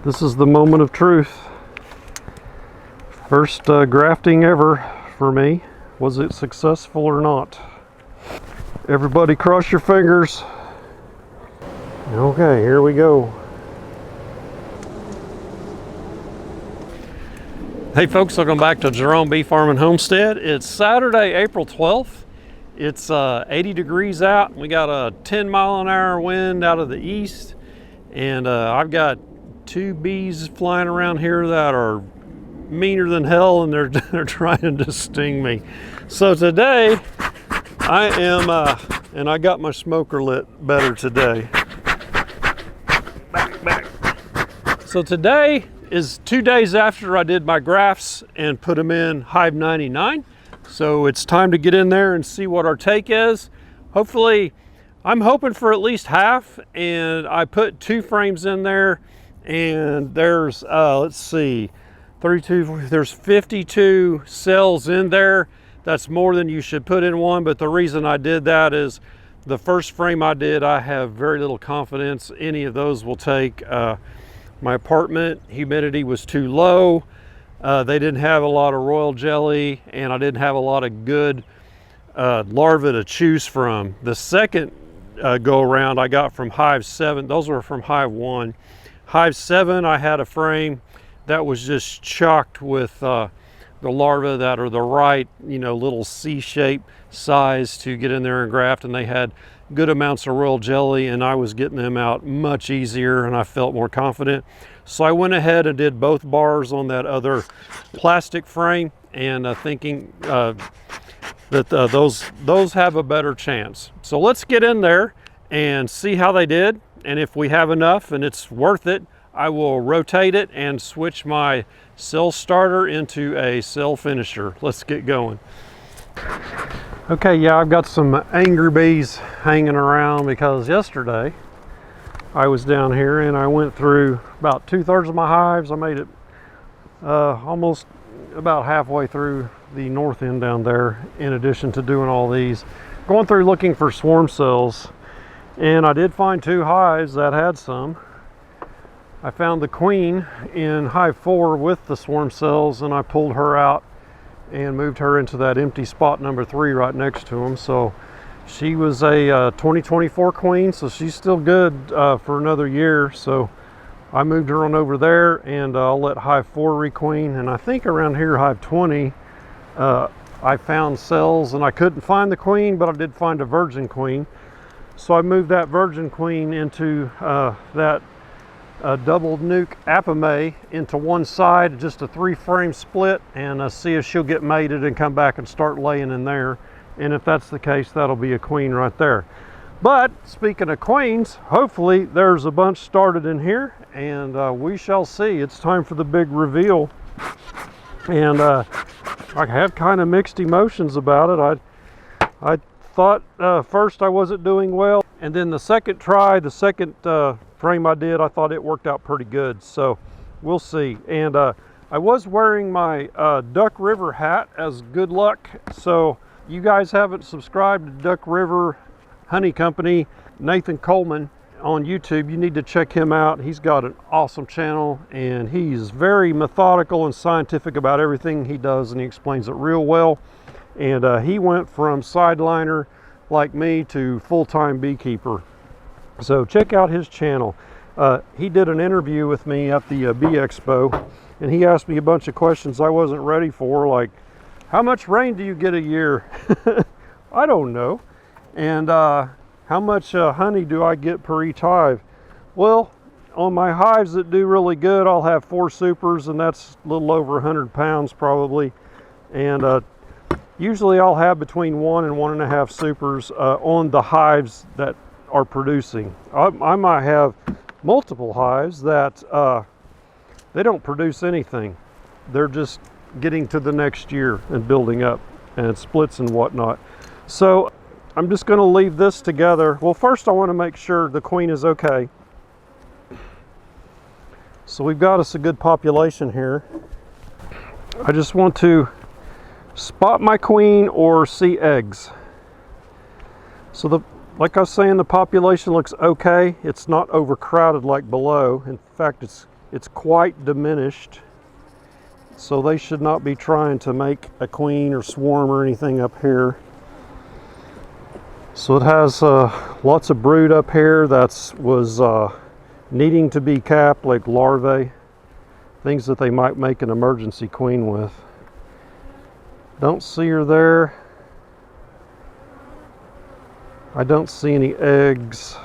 This is the moment of truth. First grafting ever for me. Was it successful or not? Everybody cross your fingers. Okay, here we go. Hey folks, welcome back to Jerome Bee Farm and Homestead. It's Saturday, April 12th. It's 80 degrees out. We got a 10-mile-an-hour wind out of the east. And I've got two bees flying around here that are meaner than hell, and they're trying to sting me. So today, I am, and I got my smoker lit better today. Back. So today is 2 days after I did my grafts and put them in Hive 99. So it's time to get in there and see what our take is. Hopefully, I'm hoping for at least half, and I put 2 frames in there, and there's, let's see, 32, there's 52 cells in there. That's more than you should put in one, but the reason I did that is the first frame I did, I have very little confidence any of those will take. My apartment humidity was too low. They didn't have a lot of royal jelly, and I didn't have a lot of good larvae to choose from. The second go around I got from Hive 7. Those were from Hive 1. Hive 7, I had a frame that was just chocked with the larvae that are the right, little C-shaped size to get in there and graft, and they had good amounts of royal jelly, and I was getting them out much easier, and I felt more confident. So I went ahead and did both bars on that other plastic frame, and thinking that those have a better chance. So let's get in there and see how they did, and if we have enough and it's worth it, I will rotate it and switch my cell starter into a cell finisher. Let's get going. Okay, yeah, I've got some angry bees hanging around because yesterday I was down here and I went through about 2/3 of my hives. I made it almost about halfway through the north end down there, in addition to doing all these. Going through looking for swarm cells, and I did find 2 hives that had some. I found the queen in Hive 4 with the swarm cells, and I pulled her out and moved her into that empty spot number 3 right next to them. So she was a 2024 queen, so she's still good for another year. So I moved her on over there, and I'll let Hive 4 requeen. And I think around here, Hive 20, I found cells, and I couldn't find the queen, but I did find a virgin queen. So I moved that virgin queen into that double nuke apame into one side, just a 3-frame split, and see if she'll get mated and come back and start laying in there. And if that's the case, that'll be a queen right there. But speaking of queens, hopefully there's a bunch started in here, and we shall see. It's time for the big reveal. And I have kind of mixed emotions about it. I thought first I wasn't doing well, and then the second try, the second frame I did, I thought it worked out pretty good. So we'll see. And I was wearing my Duck River hat as good luck. So you guys haven't subscribed to Duck River Honey Company, Nathan Coleman on YouTube, you need to check him out. He's got an awesome channel, and he's very methodical and scientific about everything he does, and he explains it real well. And he went from sideliner like me to full-time beekeeper. So check out his channel. He did an interview with me at the Bee Expo, and he asked me a bunch of questions I wasn't ready for, like, how much rain do you get a year? I don't know. And how much honey do I get per each hive? Well, on my hives that do really good, I'll have 4 supers, and that's a little over 100 pounds probably. And usually I'll have between 1 and 1.5 supers on the hives that are producing. I might have multiple hives that they don't produce anything. They're just getting to the next year and building up, and splits and whatnot. So I'm just going to leave this together. Well, first I want to make sure the queen is okay. So we've got us a good population here. I just want to spot my queen or see eggs. So like I was saying, the population looks okay. It's not overcrowded like below. In fact, it's it's quite diminished. So they should not be trying to make a queen or swarm or anything up here. So it has lots of brood up here that was needing to be capped, like larvae, things that they might make an emergency queen with. Don't see her there. I don't see any eggs.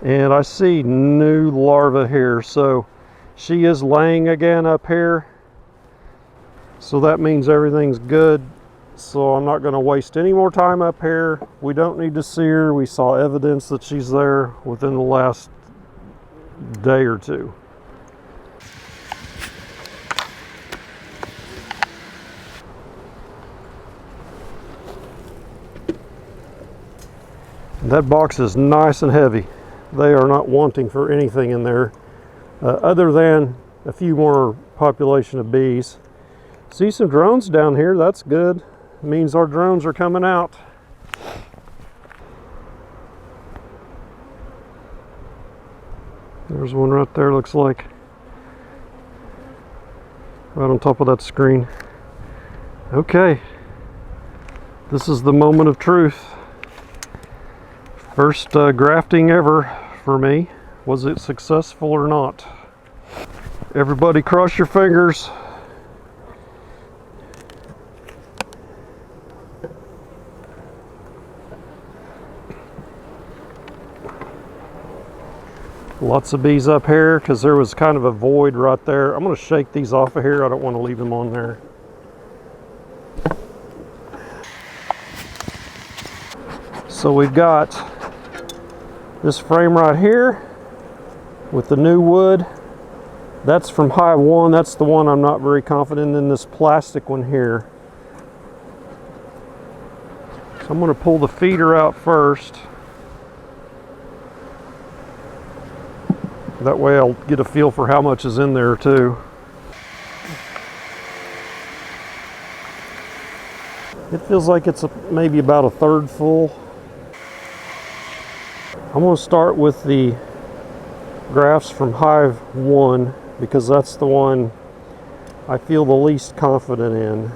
And I see new larvae here, so she is laying again up here. So that means everything's good. So I'm not going to waste any more time up here. We don't need to see her. We saw evidence that she's there within the last day or two. That box is nice and heavy. They are not wanting for anything in there other than a few more population of bees. See some drones down here. That's good. It means our drones are coming out. There's one right there, looks like. Right on top of that screen. Okay. This is the moment of truth. First grafting ever for me. Was it successful or not? Everybody cross your fingers. Lots of bees up here because there was kind of a void right there. I'm going to shake these off of here. I don't want to leave them on there. So we've got this frame right here with the new wood. That's from hive 1. That's the one I'm not very confident in. This plastic one here. So I'm going to pull the feeder out first. That way I'll get a feel for how much is in there too. It feels like it's maybe about a third full. I'm going to start with the grafts from hive 1 because that's the one I feel the least confident in.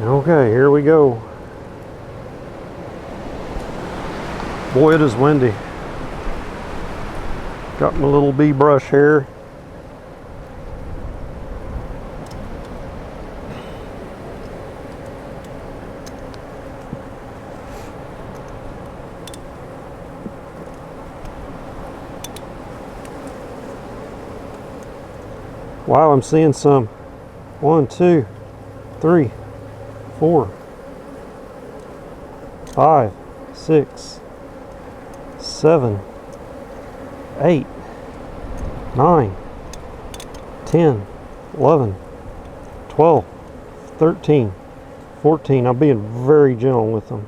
Okay, here we go. Boy, it is windy. Got my little bee brush here. Wow, I'm seeing some. 1, 2, 3, 4, 5, 6, 7, 8, 9, 10, 11, 12, 13, 14. I'm being very gentle with them.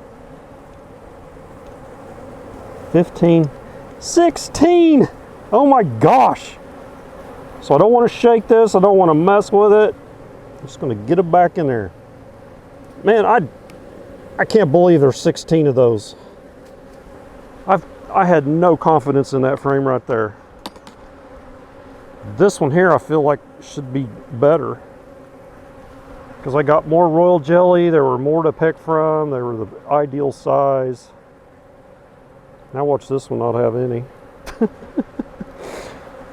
15, 16. Oh my gosh. So I don't want to shake this. I don't want to mess with it. I'm just going to get it back in there. Man, I can't believe there's 16 of those. I had no confidence in that frame right there. This one here I feel like should be better because I got more royal jelly. There were more to pick from. They were the ideal size. Now watch this one not have any.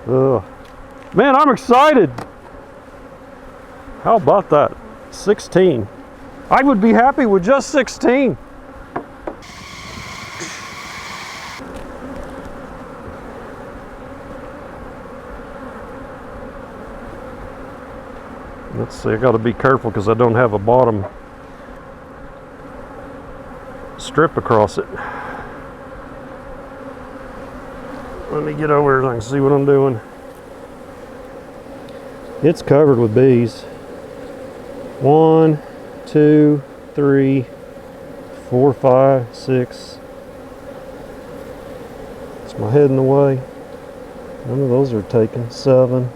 Ugh. Man, I'm excited. How about that? 16. I would be happy with just 16. Let's see, I got to be careful because I don't have a bottom strip across it. Let me get over here so I can see what I'm doing. It's covered with bees. 1, 2, 3, 4, 5, 6. It's my head in the way. None of those are taken. 7,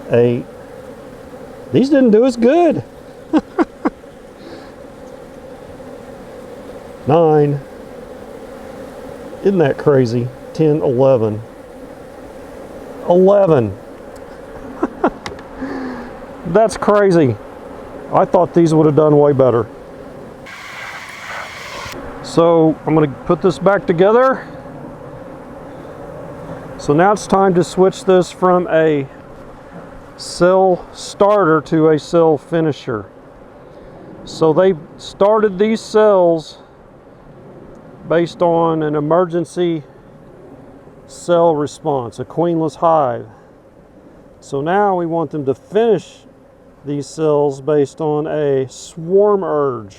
8. These didn't do as good. 9. Isn't that crazy? 10, 11. 11. That's crazy. I thought these would have done way better. So I'm going to put this back together. So now it's time to switch this from a cell starter to a cell finisher. So they started these cells based on an emergency cell response, a queenless hive. So now we want them to finish these cells based on a swarm urge.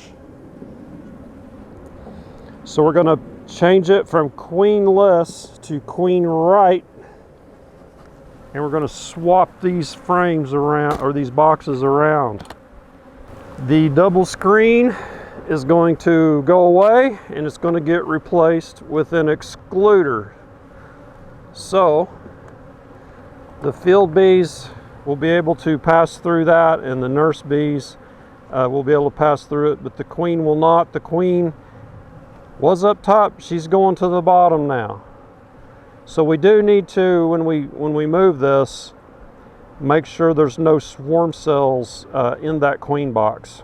So we're going to change it from queenless to queen right, and we're going to swap these frames around, or these boxes around. The double screen is going to go away and it's going to get replaced with an excluder. So the field bees will be able to pass through that, and the nurse bees will be able to pass through it, but the queen will not. The queen was up top, she's going to the bottom now. So we do need to, when we move this, make sure there's no swarm cells in that queen box.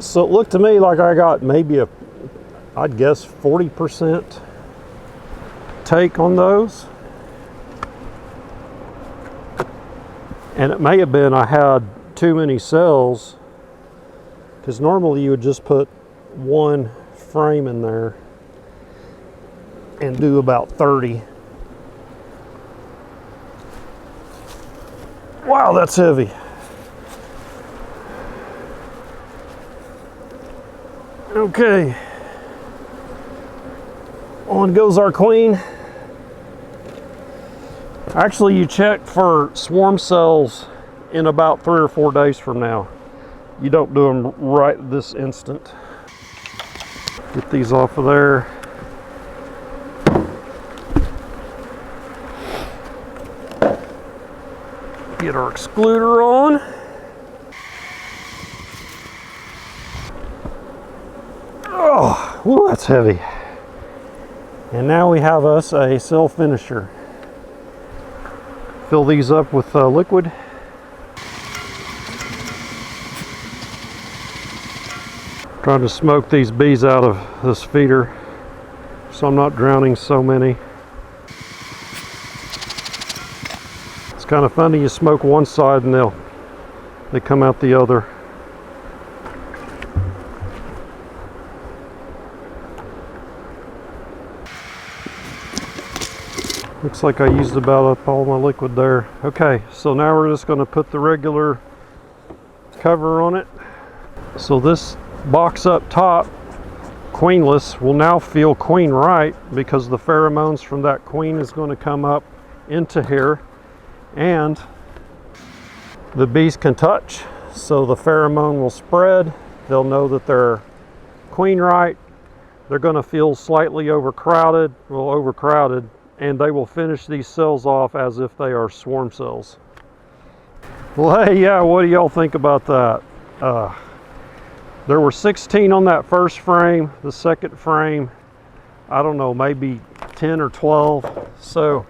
So it looked to me like I got maybe I'd guess 40% take on those. And it may have been I had too many cells, because normally you would just put one frame in there and do about 30. Wow, that's heavy. Okay, on goes our queen. Actually, you check for swarm cells in about 3 or 4 days from now. You don't do them right this instant. Get these off of there. Get our excluder on. Oh, whew, that's heavy. And now we have us a cell finisher. Fill these up with liquid. Trying to smoke these bees out of this feeder so I'm not drowning so many. It's kind of funny, you smoke one side and they come out the other. Looks like I used about up all my liquid there. Okay, so now we're just going to put the regular cover on it. So this box up top, queenless, will now feel queen right, because the pheromones from that queen is going to come up into here, and the bees can touch, so the pheromone will spread. They'll know that they're queen right. They're going to feel slightly overcrowded, and they will finish these cells off as if they are swarm cells. Well, hey, yeah, what do y'all think about that? There were 16 on that first frame. The second frame, I don't know, maybe 10 or 12. So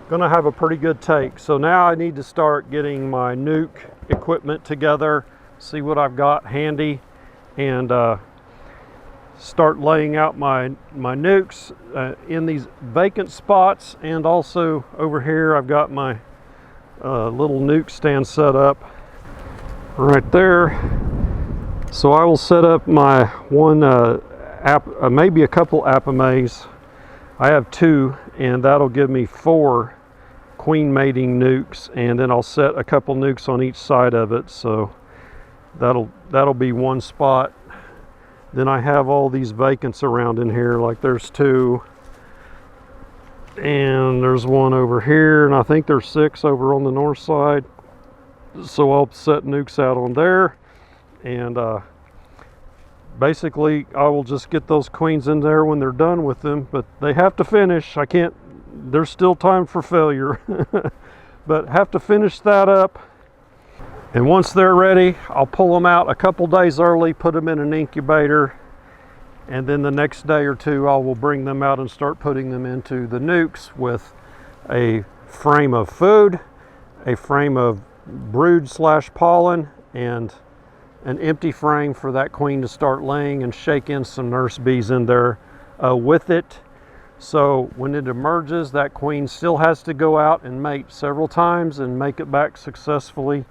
gonna have a pretty good take. So now I need to start getting my nuke equipment together, see what I've got handy, and start laying out my nukes in these vacant spots. And also over here I've got my little nuke stand set up right there. So I will set up my one maybe a couple apimays. I have 2, and that'll give me 4 queen mating nukes, and then I'll set a couple nukes on each side of it. So that'll be one spot. Then I have all these vacants around in here, like there's 2, and there's 1 over here, and I think there's 6 over on the north side. So I'll set nukes out on there, and basically I will just get those queens in there when they're done with them, but they have to finish. I can't, there's still time for failure. But have to finish that up. And once they're ready, I'll pull them out a couple days early, put them in an incubator, and then the next day or two I will bring them out and start putting them into the nukes with a frame of food, a frame of brood / pollen, and an empty frame for that queen to start laying, and shake in some nurse bees in there with it. So when it emerges, that queen still has to go out and mate several times and make it back successfully.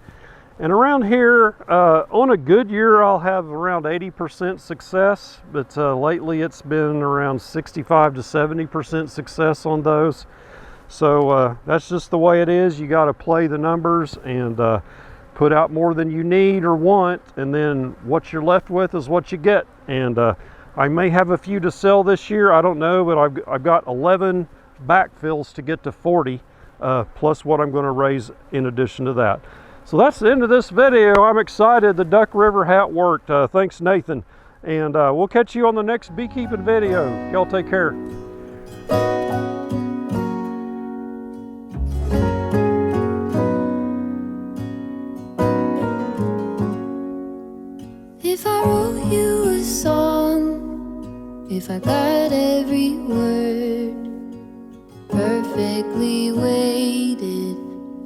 And around here, on a good year, I'll have around 80% success, but lately it's been around 65 to 70% success on those. So that's just the way it is. You got to play the numbers and put out more than you need or want, and then what you're left with is what you get. And I may have a few to sell this year, I don't know, but I've got 11 backfills to get to 40, plus what I'm going to raise in addition to that. So that's the end of this video. I'm excited the Duck River hat worked. Thanks, Nathan. And we'll catch you on the next beekeeping video. Y'all take care. If I wrote you a song, if I got every word perfectly weighted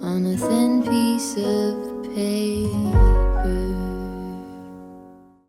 on a thin piece of paper,